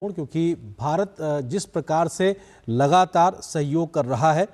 क्योंकि भारत जिस प्रकार से लगातार सहयोग कर रहा है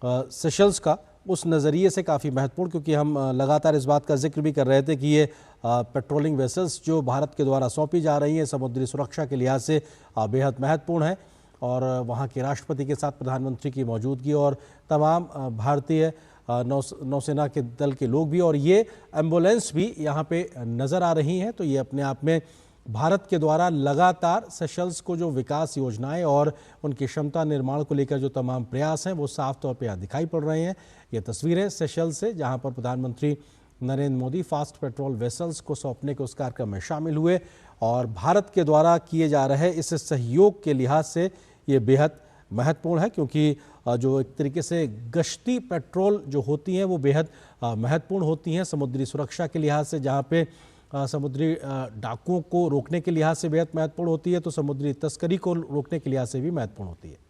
सेशल्स का, उस नज़रिए से काफ़ी महत्वपूर्ण, क्योंकि हम लगातार इस बात का जिक्र भी कर रहे थे कि ये पेट्रोलिंग वेसल्स जो भारत के द्वारा सौंपी जा रही हैं समुद्री सुरक्षा के लिहाज से बेहद महत्वपूर्ण है। और वहाँ के राष्ट्रपति के साथ प्रधानमंत्री की मौजूदगी और तमाम भारतीय नौसेना के दल के लोग भी, और ये एम्बुलेंस भी यहाँ पे नज़र आ रही हैं। तो ये अपने आप में भारत के द्वारा लगातार सेशल्स को जो विकास योजनाएं और उनकी क्षमता निर्माण को लेकर जो तमाम प्रयास हैं वो साफ तौर पे यहाँ दिखाई पड़ रहे हैं। ये तस्वीरें सेशल्स से, जहां पर प्रधानमंत्री Narendra Modi fast patrol vessels को सौंपने के उस कार्यक्रम में शामिल हुए। और भारत के द्वारा किए जा रहे इस सहयोग के लिहाज से ये बेहद महत्वपूर्ण है, क्योंकि जो एक तरीके से गश्ती पेट्रोल जो होती हैं वो बेहद महत्वपूर्ण होती हैं समुद्री सुरक्षा के लिहाज से। जहाँ पे समुद्री डाकुओं को रोकने के लिहाज से बेहद महत्वपूर्ण होती है, तो समुद्री तस्करी को रोकने के लिहाज से भी महत्वपूर्ण होती है।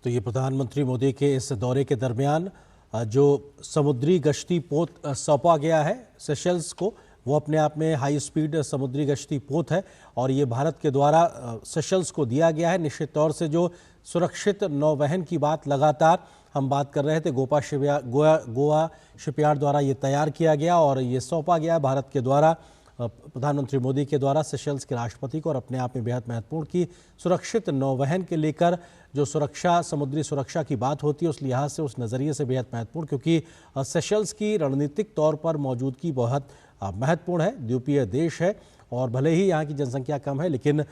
तो ये प्रधानमंत्री मोदी के इस दौरे के दरमियान जो समुद्री गश्ती पोत सौंपा गया है सेशल्स को, वो अपने आप में हाई स्पीड समुद्री गश्ती पोत है और ये भारत के द्वारा सेशल्स को दिया गया है। निश्चित तौर से जो सुरक्षित नौवहन की बात लगातार हम बात कर रहे थे, गोवा शिपयार्ड द्वारा ये तैयार किया गया और ये सौंपा गया भारत के द्वारा प्रधानमंत्री मोदी के द्वारा सेशल्स के राष्ट्रपति को। और अपने आप में बेहद महत्वपूर्ण कि सुरक्षित नौवहन के लेकर जो सुरक्षा, समुद्री सुरक्षा की बात होती है, उस लिहाज से, उस नज़रिए से बेहद महत्वपूर्ण, क्योंकि सेशल्स की रणनीतिक तौर पर मौजूदगी बहुत महत्वपूर्ण है। द्वीपीय देश है और भले ही यहाँ की जनसंख्या कम है, लेकिन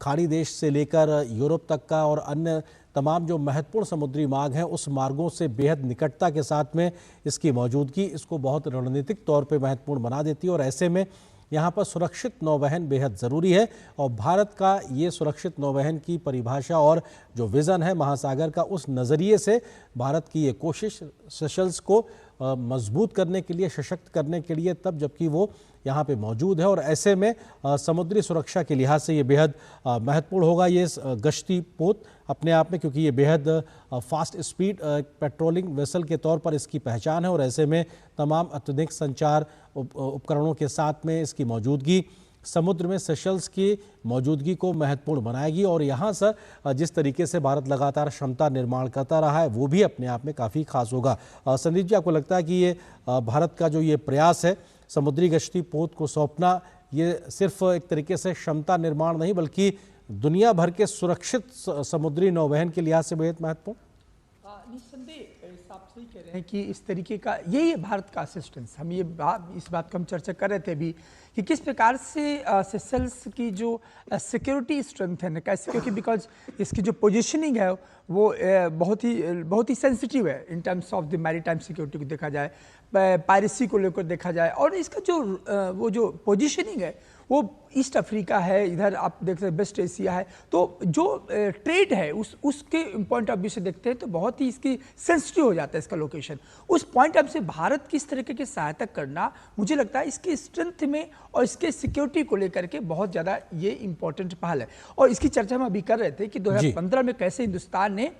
खाड़ी देश से लेकर यूरोप तक का और अन्य तमाम जो महत्वपूर्ण समुद्री मार्ग हैं, उस मार्गों से बेहद निकटता के साथ में इसकी मौजूदगी इसको बहुत रणनीतिक तौर पे महत्वपूर्ण बना देती है। और ऐसे में यहाँ पर सुरक्षित नौवहन बेहद ज़रूरी है और भारत का ये सुरक्षित नौवहन की परिभाषा और जो विज़न है महासागर का, उस नज़रिए से भारत की ये कोशिश सेशल्स को मजबूत करने के लिए, सशक्त करने के लिए, तब जबकि वो यहाँ पे मौजूद है। और ऐसे में समुद्री सुरक्षा के लिहाज से ये बेहद महत्वपूर्ण होगा ये गश्ती पोत अपने आप में, क्योंकि ये बेहद फास्ट स्पीड पेट्रोलिंग वेसल के तौर पर इसकी पहचान है। और ऐसे में तमाम अत्याधुनिक संचार उपकरणों के साथ में इसकी मौजूदगी समुद्र में सेशल्स की मौजूदगी को महत्वपूर्ण बनाएगी। और यहाँ से जिस तरीके से भारत लगातार क्षमता निर्माण करता रहा है, वो भी अपने आप में काफ़ी खास होगा। संदीप जी, आपको लगता है कि ये भारत का जो ये प्रयास है समुद्री गश्ती पोत को सौंपना, ये सिर्फ एक तरीके से क्षमता निर्माण नहीं, बल्कि दुनिया भर के सुरक्षित समुद्री नौवहन के लिहाज से बेहद महत्वपूर्ण? निस्संदेह आप सही कह रहे हैं कि इस तरीके का यही है भारत का असिस्टेंस। हम ये इस बात का हम चर्चा कर रहे थे अभी कि किस प्रकार से सेशल्स की जो सिक्योरिटी स्ट्रेंथ है कैसे, क्योंकि बिकॉज इसकी जो पोजीशनिंग है वो बहुत ही सेंसिटिव है in terms of the maritime security को देखा जाए, पायरेसी को लेकर देखा जाए। और इसका जो वो जो पोजीशनिंग है वो ईस्ट अफ्रीका है, इधर आप देख सकते हैं वेस्ट एशिया है, तो जो ट्रेड है उसके पॉइंट ऑफ व्यू से देखते हैं तो बहुत ही इसकी सेंसिटिव हो जाता है इसका लोकेशन। उस पॉइंट ऑफ व्यू से भारत किस तरीके की सहायता करना, मुझे लगता है इसकी स्ट्रेंथ में और इसके सिक्योरिटी को लेकर के बहुत ज़्यादा ये इंपॉर्टेंट पहल है। और इसकी चर्चा हम अभी कर रहे थे कि 2015 में कैसे हिंदुस्तान ने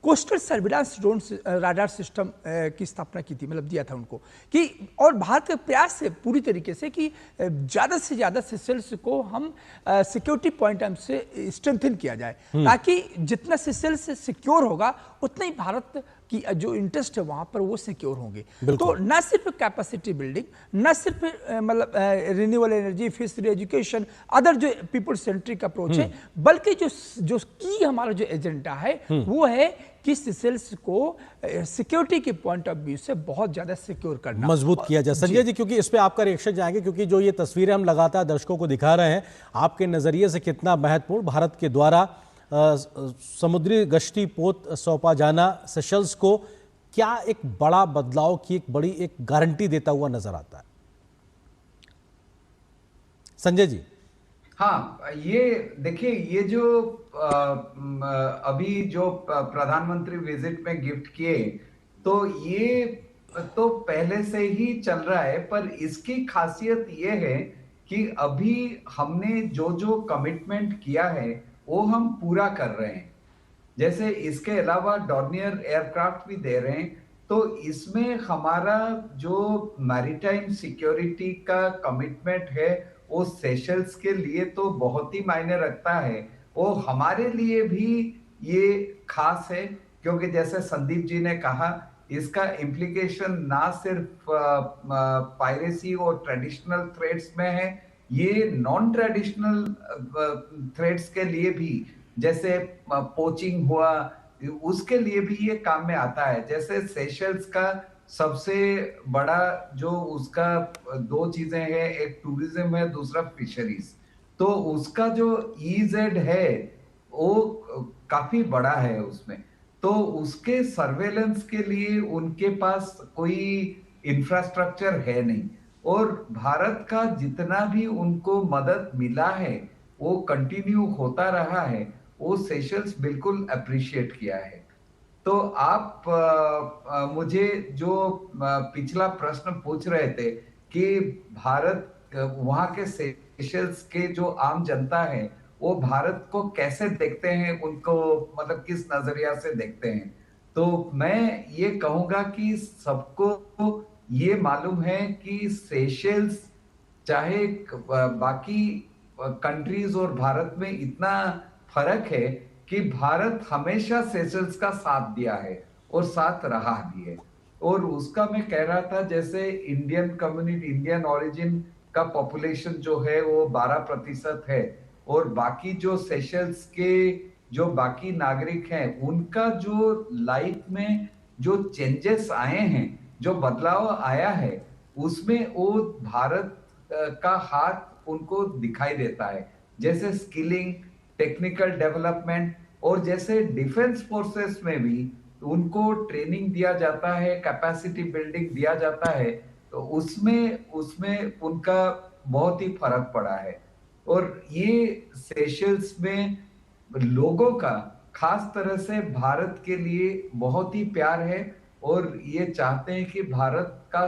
coastal surveillance drone radar system की स्थापना की थी, मतलब दिया था उनको कि, और भारत के प्रयास से पूरी तरीके से कि ज़्यादा से ज़्यादा सेशल्स को हम सिक्योरिटी पॉइंट से स्ट्रेंथन किया जाए, ताकि जितना सेशल्स सिक्योर होगा उतना ही भारत की जो इंटरेस्ट है वहां पर वो सिक्योर होंगे। तो न सिर्फ कैपेसिटी बिल्डिंग, न सिर्फ मतलब renewable energy, fishery education, other जो पीपल सेंट्रिक अप्रोच है, बल्कि जो जो की हमारा जो एजेंडा है वो है कि सेशल्स को सिक्योरिटी के पॉइंट ऑफ व्यू से बहुत ज्यादा सिक्योर करना, मजबूत किया जाए। संजय जी, क्योंकि इस पे आपका रिएक्शन जाएंगे, क्योंकि जो ये तस्वीरें हम लगातार दर्शकों को दिखा रहे हैं, आपके नजरिए से कितना महत्वपूर्ण भारत के द्वारा समुद्री गश्ती पोत सौंपा जाना सेशल्स को क्या एक बड़ा बदलाव की एक बड़ी एक गारंटी देता हुआ नजर आता है? संजय जी। हाँ, ये देखिए, ये जो अभी जो प्रधानमंत्री विजिट में गिफ्ट किए, तो ये तो पहले से ही चल रहा है, पर इसकी खासियत ये है कि अभी हमने जो जो कमिटमेंट किया है वो हम पूरा कर रहे हैं। जैसे इसके अलावा डॉर्नियर एयरक्राफ्ट भी दे रहे हैं, तो इसमें हमारा जो मैरीटाइम सिक्योरिटी का कमिटमेंट है वो सेशल्स के लिए तो बहुत ही मायने रखता है। वो हमारे लिए भी ये खास है, क्योंकि जैसे संदीप जी ने कहा, इसका इम्प्लीकेशन ना सिर्फ पायरेसी और ट्रेडिशनल थ्रेड्स में है, ये नॉन ट्रेडिशनल थ्रेड्स के लिए भी, जैसे पोचिंग हुआ, उसके लिए भी ये काम में आता है। जैसे सेशल्स का सबसे बड़ा जो उसका दो चीजें हैं, एक टूरिज्म है, दूसरा फिशरीज। तो उसका जो ईजेड है वो काफी बड़ा है उसमें, तो उसके सर्वेलेंस के लिए उनके पास कोई इंफ्रास्ट्रक्चर है नहीं, और भारत का जितना भी उनको मदद मिला है वो कंटिन्यू होता रहा है, वो सेशल्स बिल्कुल अप्रिशिएट किया है। तो आप मुझे जो पिछला प्रश्न पूछ रहे थे कि भारत, वहां के सेशल्स के जो आम जनता है वो भारत को कैसे देखते हैं, उनको मतलब किस नजरिया से देखते हैं, तो मैं ये कहूंगा कि सबको ये मालूम है कि सेशल्स, चाहे बाकी कंट्रीज और भारत में इतना फर्क है कि भारत हमेशा सेशल्स का साथ दिया है और साथ रहा भी है। और उसका मैं कह रहा था, जैसे इंडियन कम्युनिटी, इंडियन ओरिजिन का पॉपुलेशन जो है वो 12% है, और बाकी जो सेशल्स के जो बाकी नागरिक हैं उनका जो लाइफ में जो चेंजेस आए हैं, जो बदलाव आया है, उसमें वो भारत का हाथ उनको दिखाई देता है। जैसे स्किलिंग, टेक्निकल डेवलपमेंट, और जैसे डिफेंस फोर्सेस में भी उनको ट्रेनिंग दिया जाता है, कैपेसिटी बिल्डिंग दिया जाता है, तो उसमें उसमें उनका बहुत ही फर्क पड़ा है। और ये सेशल्स में लोगों का खास तरह से भारत के लिए बहुत ही प्यार है, और ये चाहते हैं कि भारत का